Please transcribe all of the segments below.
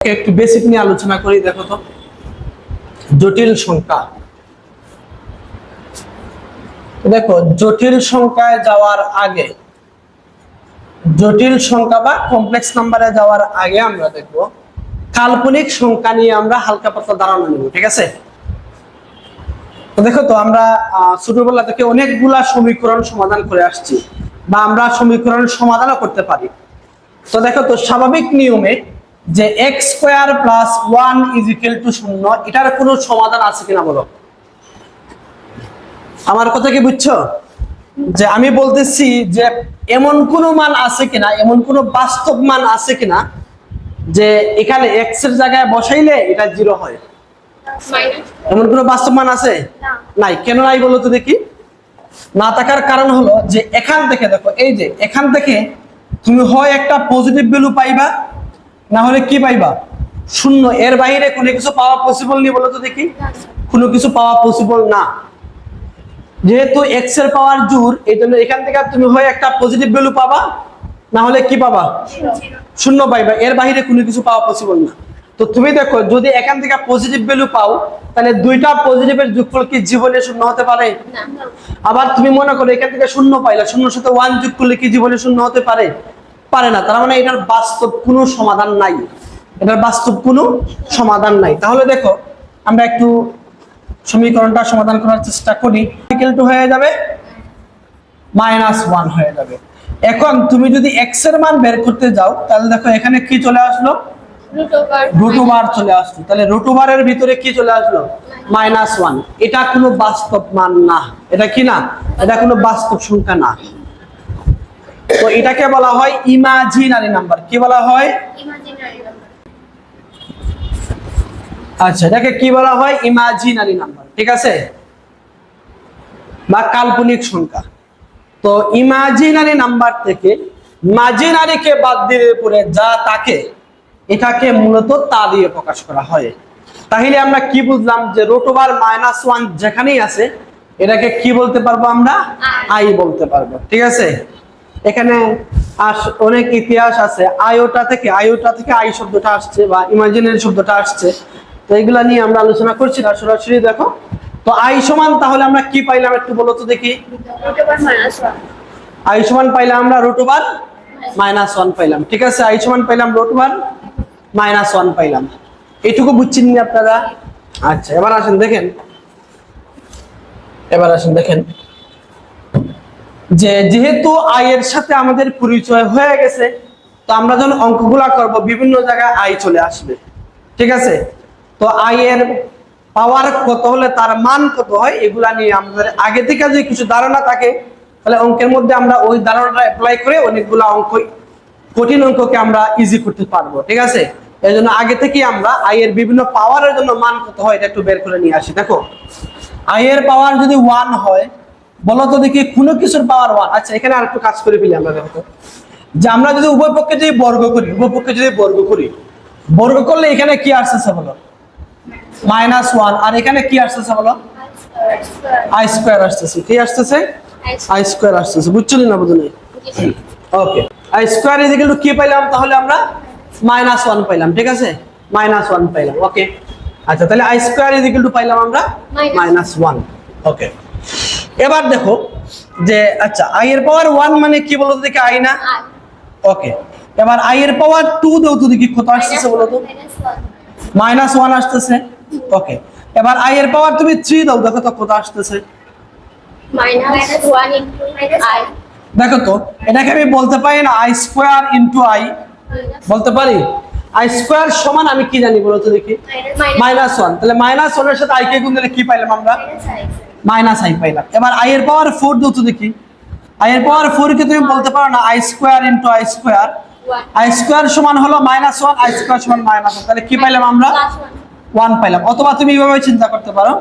একটু বেসিক নিয়ে আলোচনা করি। দেখো তো, জটিল সংখ্যা। দেখো, জটিল সংখ্যায় যাওয়ার আগে, জটিল সংখ্যা বা কমপ্লেক্স নাম্বারে যাওয়ার আগে আমরা দেখব কাল্পনিক সংখ্যা নিয়ে আমরা হালকা পাতলা ধারণা নেব। ঠিক আছে? তো দেখো তো, আমরা ছোটবেলা থেকে অনেকগুলা সমীকরণ সমাধান করে আসছি, বা আমরা সমীকরণ সমাধানও করতে পারি। তো দেখো তো, স্বাভাবিক নিয়মে যে x² + 1 = 0, এটার কোনো সমাধান আছে কিনা বলো? আমার কথা কি বুঝছো? যে আমি বলতেছি যে এমন কোন মান আছে কিনা, এমন কোন বাস্তব মান আছে কিনা যে এখানে x এর জায়গায় বসাইলে এটা 0 হয়। এমন কোন বাস্তব মান আছে? নাই। কেন নাই বলো তো দেখি? না থাকার কারণ হলো যে এখান থেকে দেখো, এই যে এখান থেকে তুমি হয় একটা পজিটিভ ভ্যালু পাইবা, না হলে কি পাইবা? 0। এর বাইরে কোনো কিছু পাওয়া পসিবল নেই বলো তো দেখি? কোনো কিছু পাওয়া পসিবল না। যেহেতু x এর পাওয়ার জোর, এই জন্য এখান থেকে তুমি হয় একটা পজিটিভ ভ্যালু পাবা, না হলে কি পাবা? 0 পাইবা। এর বাইরে কোনো কিছু পাওয়া পসিবল না। তো তুমি দেখো, যদি এখান থেকে পজিটিভ ভ্যালু পাও, তাহলে দুইটা পজিটিভের যোগফল কি জীবনে 0 হতে পারে? আবার তুমি মনে করো এখান থেকে 0 পাইলা, 0 সাথে 1 যোগ করলে কি জীবনে 0 হতে পারে? পারে না। তার মানে এটার বাস্তব কোনো সমাধান নাই, এটার বাস্তব কোনো সমাধান নাই। তাহলে দেখো, আমরা একটু সমীকরণটা সমাধান করার চেষ্টা করি। = হয়ে যাবে -1 হয়ে যাবে। এখন তুমি যদি x এর মান বের করতে যাও, তাহলে দেখো এখানে কি চলে আসলো? √ওভার চলে আসলো। তাহলে √ওভারের ভিতরে কি চলে আসলো? -1। এটা কোনো বাস্তব মান না। এটা কি না? এটা কোনো বাস্তব সংখ্যা না। তো এটাকে বলা হয় ইমাজিনারি নাম্বার। কি বলা হয়? Imaginary number. আচ্ছা, এটাকে কি বলা হয়? Imaginary number. ঠিক আছে? বা কাল্পনিক সংখ্যা। তো ইমাজিনারি নাম্বার থেকে মাজিনারিকে বাদ দিলে পরে যা থাকে, এটাকে মূলত তা দিয়ে প্রকাশ করা হয়। তাহলে আমরা কি বুঝলাম? যে √ওভার -1 যেখানেই আছে, এটাকে কি বলতে পারবো আমরা? আই বলতে পারবো। ঠিক আছে? এখানে অনেক ইতিহাস আছে। আইওটা থেকে আই শব্দটা আসছে, বা ইমাজিনারি শব্দটা আসছে। তো এগুলা নিয়ে আমরা আলোচনা করছি না, সরাসরি দেখো তো আই সমান, তাহলে আমরা কি পাইলাম একটু বলো তো দেখি? আই সমান পাইলাম আমরা √ওভার -1 পাইলাম। ঠিক আছে? আই সমান পাইলাম √ওভার -1 পাইলাম। এইটুকু বুঝছেন নি আপনারা? আচ্ছা, এবার আসেন দেখেন, যে যেহেতু আই এর সাথে আমাদের পরিচয় হয়ে গেছে, তো আমরা যখন অঙ্কগুলা করব বিভিন্ন জায়গায় আই চলে আসবে। ঠিক আছে? তো আই এর পাওয়ার কত হলে তার মান কত হয়, এগুলা নিয়ে আমাদের আগে থেকে যদি কিছু ধারণা থাকে, তাহলে অঙ্কের মধ্যে আমরা ওই ধারণাটা অ্যাপ্লাই করে অনেকগুলো অঙ্ক, কঠিন অঙ্ককে আমরা ইজি করতে পারবো। ঠিক আছে? এই জন্য আগে থেকে আমরা আই এর বিভিন্ন পাওয়ারের জন্য মান কত হয় এটা একটু বের করে নিয়ে আসি। দেখো, আই এর পাওয়ার যদি 1 হয়, বলো তো দেখি কোনো কিছুর পাওয়ার 1। আচ্ছা, এখানে আর একটু কাজ করে ফেলি আমরা। দেখো যে আমরা যদি উভয় পক্ষে যদি বর্গ করি, বর্গ করলে এখানে কি আসছে বলো? -1। আর এখানে কি আসছে বলো? i² আসছে। কি আসছে? i² আসছে। বুঝছলি না? বুঝলি? ওকে। i² কি পাইলাম? তাহলে আমরা -1 পাইলাম। ঠিক আছে? -1 পাইলাম। ওকে। আচ্ছা, তাহলে i² পাইলাম আমরা -1। ওকে। এবার দেখো যে, আচ্ছা, i এর পাওয়ার 1 মানে কি বলো তো দেখি? আই না? ওকে। এবার i এর পাওয়ার 2 দাও তো দেখি কত আসছে বলো তো? -1 আসতেছে। ওকে। এবার i এর পাওয়ার তুমি 3 দাও, দেখো তো কত আসতেছে? -1 * i। দেখো তো, এটাকে আমি বলতে পারি না i² * i? বলতে পারি। i² সমান আমি কি জানি বলো তো দেখি? -1। তাহলে -1 এর সাথে i কে গুণ দিলে কি পাইলাম আমরা? -i পাইলাম। এবার i এর পাওয়ার 4 দাও তো দেখি। i এর পাওয়ার 4 কে তুমি বলতে পারো না i² * i²? i² সমান হলো -1, i² সমান -1। তাহলে কি পাইলাম আমরা? 1 পাইলাম। অথবা তুমি এইভাবে চিন্তা করতে পারো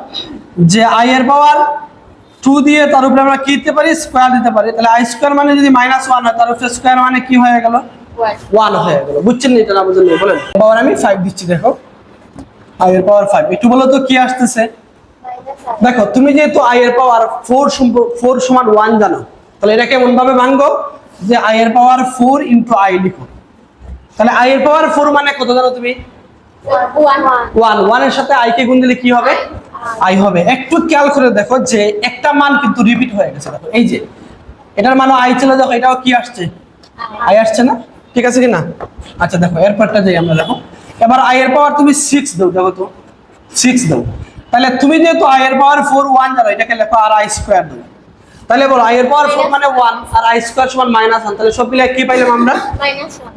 যে i এর পাওয়ার 2 দিয়ে তার উপরে আমরা কি দিতে পারি? স্কয়ার দিতে পারি। তাহলে i² মানে যদি -1 হয়, তার উপরে স্কয়ার মানে কি হয়ে গেল? 1 হয়ে গেল। বুঝছেন এটা না বুঝলেন বলেন? পাওয়ার আমি 5 দিচ্ছি। দেখো, i এর পাওয়ার 5। একটু বলো তো কি আসতেছে? দেখো, তুমি যেহেতু i এর পাওয়ার 4 সমান 1 জানো, তাহলে এটা কেমন ভাবে ভাঙবো? যে i এর পাওয়ার 4 * i লিখো। তাহলে i এর পাওয়ার 4 মানে কত জানো তুমি? 1 এর সাথে i কে গুণ দিলে কি হবে? i হবে। একটু খেয়াল করে দেখো যে একটা মান কিন্তু রিপিট হয়ে গেছে। দেখো এই যে এটার মান i ছিল, দেখো এটাও কি আসছে? i আসছে না? ঠিক আছে কি না? আচ্ছা দেখো এরপরটা যাই আমরা। দেখো এবার i এর পাওয়ার তুমি 6 দাও। দেখো তো 6 দাও, তাহলে তুমি যেহেতু i এর পাওয়ার 4 1 জানো, এটাকে লেখো আর i স্কয়ার দাও। তাহলে বলো i এর পাওয়ার 4 মানে 1 আর i স্কয়ার সমান -1, তাহলে সব মিলে কি পাইলাম আমরা?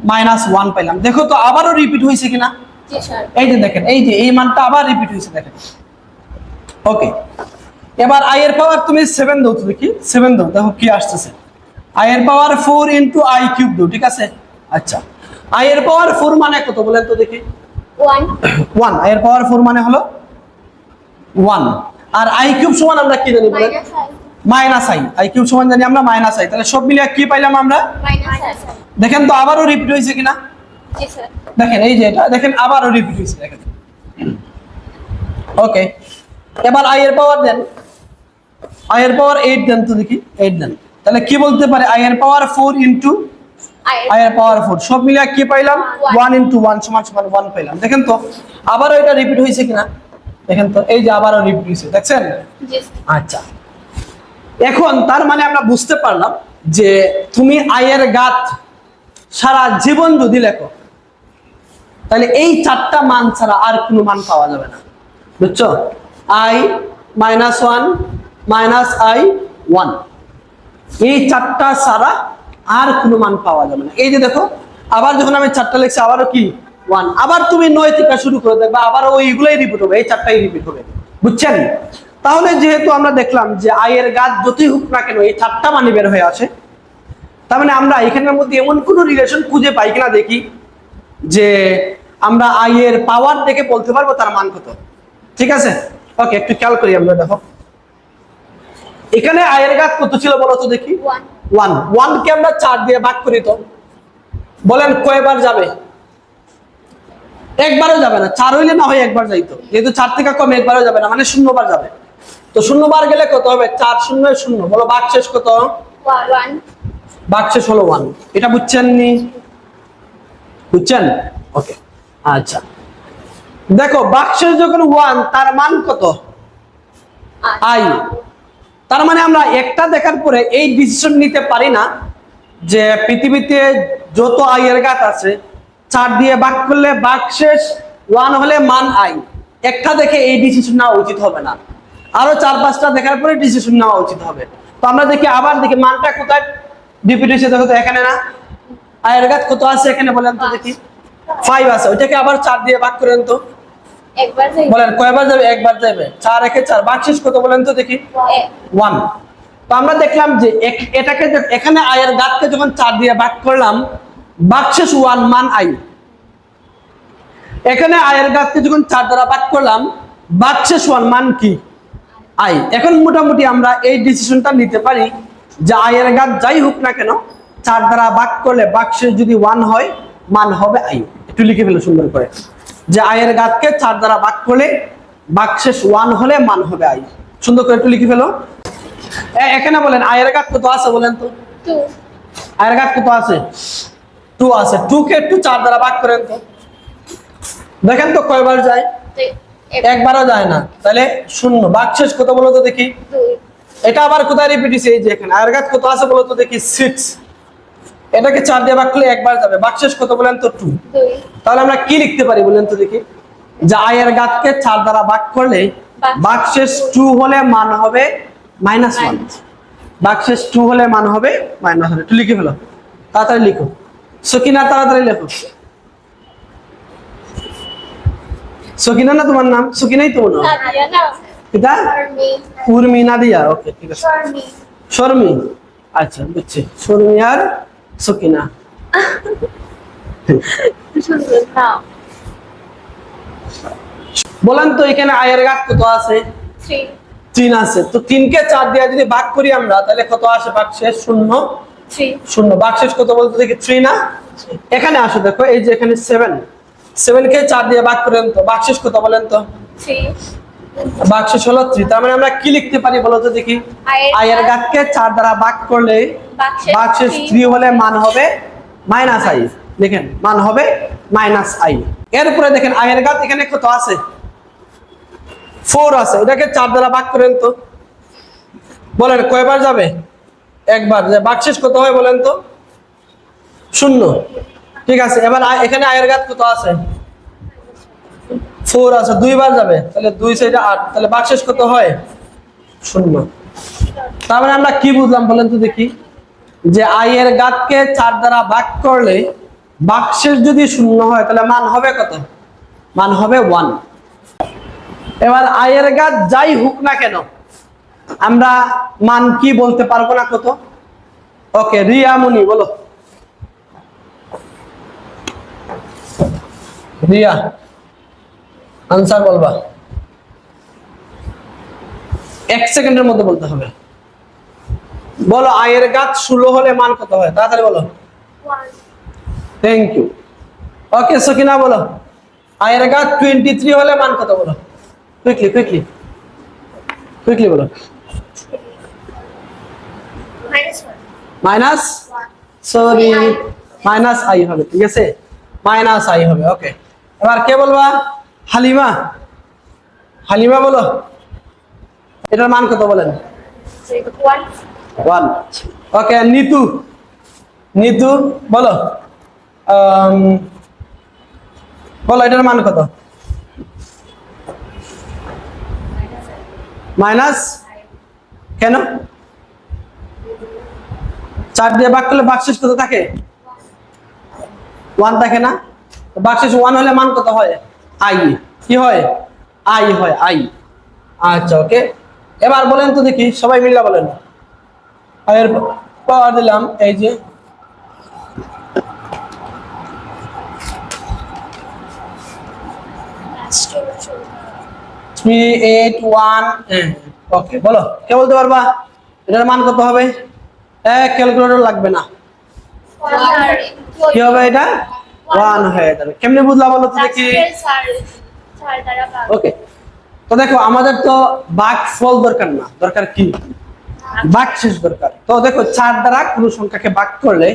-1 পাইলাম। দেখো তো আবারও রিপিট হইছে কিনা? জি স্যার। এই যে দেখেন, এই যে এই মানটা আবার রিপিট হইছে, দেখেন। ওকে, এবার i এর পাওয়ার তুমি 7 দাও তো দেখি, 7 দাও। দেখো কি আসছে? i এর পাওয়ার 4 * i কিউব দাও। ঠিক আছে? আচ্ছা, i এর পাওয়ার 4 মানে কত বলেন তো দেখি? 1। i এর পাওয়ার 4 মানে হলো 1, আর i কিউব সমান আমরা কি জানি বলেন? -i। i কিউব সমান জানি আমরা -i, তাহলে সব মিলিয়ে কি পাইলাম আমরা? দেখেন তো আবারও রিপিট হইছে কিনা? জি স্যার। দেখেন এই যে এটা দেখেন আবারও রিপিট হইছে, দেখেন। ওকে, এবার i এর পাওয়ার দেন, i এর পাওয়ার 8 দেন তো দেখি, 8 দেন। তাহলে কি বলতে পারে? i এর পাওয়ার 4 * i এর পাওয়ার 4, সব মিলিয়ে কি পাইলাম? 1 * 1 = 1 পাইলাম। দেখেন তো আবারও এটা রিপিট হইছে কিনা? দেখেন তো এই যে আবারও রিপিট হইছে, দেখছেন? জি। আচ্ছা, এখন তার মানে আমরা বুঝতে পারলাম যে তুমি i এর ঘাত সারা জীবন যদি লেখো, তাহলে এই চারটা মান ছাড়া আর কোনো মান পাওয়া যাবে না। বুঝছো? i -1 -i 1, এই চারটা ছাড়া আর কোনো মান পাওয়া যাবে না। এই যে দেখো আবার যখন আমি চারটা লিখছি আবারও কি 1, আবার তুমি 9 থেকে শুরু করে দেখবা আবার ওইগুলাই রিপিট হবে, এই চারটাই রিপিট হবে। বুঝছেন? তাহলে যেহেতু আমরা দেখলাম যে i এর ঘাত যতই হোক না কেন এই চারটা মানই বের হয়ে আসে, তার মানে আমরা এখানের মধ্যে এমন কোনো রিলেশন খুঁজে পাই কিনা দেখি যে আমরা i এর পাওয়ার দেখে বলতে পারবো তার মান কত। ঠিক আছে? ওকে, একটু খেয়াল করি আমরা। দেখো এখানে i এর ঘাত কত ছিল বলো তো দেখি? 1। 1 কে আমরা 4 দিয়ে ভাগ করি তো বলেন কয়বার যাবে? একবারও যাবে না। 4 হইলে না হয় একবার যাইতো, যেহেতু 4 থেকে কম একবারও যাবে না, মানে 0 বার যাবে। তো 0 বার গেলে কত হবে? 4 0 0। বলো ভাগশেষ কত? 1। ভাগশেষ হলো 1। এটা বুঝছেন নি? বুঝছেন? ওকে, আচ্ছা দেখো ভাগশেষ যখন 1 তার মান কত? i। তার মানে আমরা একটা দেখার পরে এই ডিসিশন নিতে পারি না যে পৃথিবীতে যত i এর ঘাত আছে 4 দিয়ে ভাগ করলে ভাগশেষ 1 হলে মান i। একটা দেখে এই ডিসিশন নেওয়া উচিত হবে না, আরো 4-5টা দেখার পরে ডিসিশন নেওয়া উচিত হবে। তো আমরা দেখি আবার দেখি মানটা কোথায় রিপিট হয়েছে। দেখো তো এখানে না, i এর ঘাত কত আছে এখানে বলেন তো দেখি? 5 আছে। ওইটাকে আবার 4 দিয়ে ভাগ করেন তো, একবার যাই। বলেন কয়বার যাবে? একবার যাবে। 4 একে 4, ভাগশেষ কত বলেন তো দেখি? 1। তো আমরা দেখলাম যে এটাকে এখানে i এর ঘাতকে যখন 4 দিয়ে ভাগ করলাম ভাগশেষ 1 মান i। এখানে i এর ঘাতকে যখন 4 দ্বারা ভাগ করলাম ভাগশেষ 1 মান কি? i। এখন মোটামুটি আমরা এই ডিসিশনটা নিতে পারি যে i এর ঘাত যাই হোক না কেন 4 দ্বারা ভাগ করলে ভাগশেষ যদি 1 হয় মান হবে i। একটু লিখে ফেলো সুন্দর করে যে i এর ঘাতকে 4 দ্বারা ভাগ করলে ভাগশেষ 1 হলে মান হবে i। সুন্দর করে একটু লিখে ফেলো। এখানে বলেন i এর ঘাত কত আছে বলেন তো? 2। i এর ঘাত কত আছে? 2 আছে। 2 কে একটু 4 দ্বারা ভাগ করেন তো, দেখেন তো কয়বার যায়? একবারও যায় না, তাহলে 0। ভাগশেষ কত বলো তো দেখি? 2। এটা আবার কোথায় রিপিট হইছে? এই যে এখানে i এর ঘাত কত আছে বলো তো দেখি? 6। এটাকে 4 দিয়ে ভাগ করলে একবার যাবে। ভাগশেষ কত বলেন তো? 2। 2। তাহলে আমরা কি লিখতে পারি বলেন তো দেখি? যে i এর ঘাতকে 4 দ্বারা ভাগ করলে ভাগশেষ 2 হলে মান হবে -1। ভাগশেষ 2 হলে মান হবে -1। একটু লিখে ফেলো, তাড়াতাড়ি লিখো। সকিনা তাড়াতাড়ি লেখো। সকিনা না তোমার নাম? সকিনাই তো না? নাদিয়া না। এটা শর্মি। উর্মি নাদিয়া। ওকে, ঠিক আছে। শর্মি। শর্মি, আচ্ছা বুঝছি। শর্মি আর সকিনা। সুন্দর নাম। বলেন তো এখানে i এর ঘাত কত আছে? 3। 3 আছে। তো 3 কে 4 দিয়ে যদি ভাগ করি আমরা তাহলে কত আসে? ভাগশেষ 0। 3। 0। ভাগশেষ কত বলতে দেখি? 3 না? এখানে আসো, দেখো এই যে এখানে 7। 7 কে 4 দিয়ে ভাগ করেন তো ভাগশেষ কত বলেন তো? 3। ভাগশেষ হলো 3। তার মানে আমরা কি লিখতে পারি বলো তো দেখি? i এর ঘাতকে 4 দ্বারা ভাগ করলে ভাগশেষ 3 হলে মান হবে -i। দেখেন মান হবে -i। এরপরে দেখেন আয়ের ঘাত এখানে কত আছে? 4 আছে। এটাকে 4 দ্বারা ভাগ করেন তো, বলেন কয়বার যাবে? একবার। যে ভাগশেষ কত হয় বলেন তো? 0। ঠিক আছে, এবার এখানে আয়ের ঘাত কত আছে? 4 আছে, 2 বার যাবে, তাহলে 2 6 8, তাহলে ভাগশেষ কত হয়? 0। তার মানে আমরা কি বুঝলাম বলেন তো দেখি, যে আয়ের ঘাতকে 4 দ্বারা ভাগ করলে ভাগশেষ যদি 0 হয় তাহলে মান হবে কত? মান হবে 1। এবার আয়ের ঘাত যাই হোক না কেন আমরা মান কি বলতে পারবো না কত? ওকে, রিয়ামণি বলো। রিয়া আনসার বলবা, 1 সেকেন্ডের মধ্যে বলতে হবে। বলো আয়ের ঘাত 16 হলে মান কত হয়? তাড়াতাড়ি বলো। 1 থ্যাংক ইউ। ওকে সকিনা বলো, আয়ের ঘাত 23 হলে মান কত? বলো কুইকলি বলো। মাইনাস, সরি, মাইনাস আই হবে, ঠিক আছে, মাইনাস আই হবে। ওকে, এবার কে বলবা? হালিমা। হালিমা বলো, এটার মান কত বলেন? 1। ওকে, নিতু। নিতু বলো, বলো এটার মান কত? মাইনাস। কেন? 4 দিয়ে ভাগ করলে ভাগশেষ কত থাকে? 1 থাকে না? ভাগশেষ 1 হলে মান কত হয়? আই। কি হয়? আই হয়, আই। আচ্ছা ওকে, এবার বলেন তো দেখি, সবাই মিলে বলেন। আয়ের পাওয়ার দিলাম এই যে 381। ওকে, বলো কে বলতে পারবা এটার মান কত হবে? ক্যালকুলেটর লাগবে না। কি হবে এটা? 1 হয়ে যাবে। কেমনে বুঝলা বলো তো দেখি? ওকে, তো দেখো আমাদের তো ভাগফল দরকার না, দরকার কি? ভাগশেষ দরকার। তো দেখো 4 দ্বারা কোনো সংখ্যাকে ভাগ করলে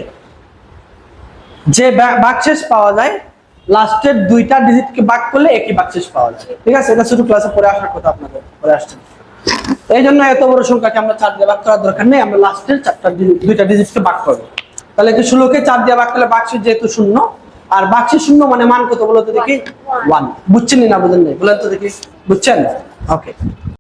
যে ভাগশেষ পাওয়া যায়, লাস্টের 2টা ডিজিটকে ভাগ করলে একই ভাগশেষ পাওয়া যায়। ঠিক আছে, এটা শুধু ক্লাসে পড়ে আসার কথা, আপনাদের পড়ে আসছে। এই জন্য এত বড় সংখ্যাকে আমরা 4 দিয়ে ভাগ করার দরকার নেই, আমরা লাস্টের 2টা ডিজিটকে ভাগ করবো। তাহলে কি 16কে 4 দিয়ে ভাগ করলে ভাগশেষ যেহেতু 0, আর ভাগশেষ 0 মানে মান কত বলো তো দেখি? 1। বুঝছেন না বুঝেন নাই বলেন তো দেখি? বুঝছেন? ওকে।